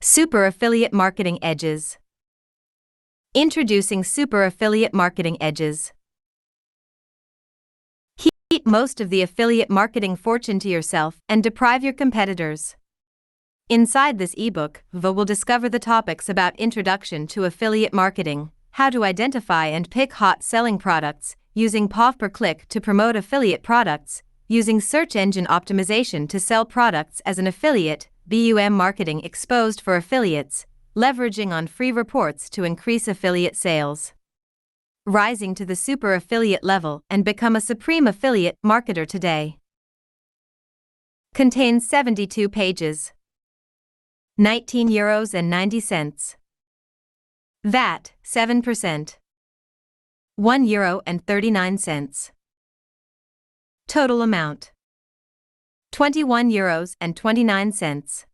Super Affiliate Marketing Edges. Introducing Super Affiliate Marketing Edges. Keep most of the affiliate marketing fortune to yourself and deprive your competitors. Inside this ebook, VA will discover the topics about introduction to affiliate marketing, how to identify and pick hot selling products, using POV per click to promote affiliate products, using search engine optimization to sell products as an affiliate, BUM marketing exposed for affiliates, leveraging on free reports to increase affiliate sales. Rising to the super affiliate level and become a supreme affiliate marketer today. Contains 72 pages. €19.90. VAT, 7%. €1.39. Total amount: €21.29.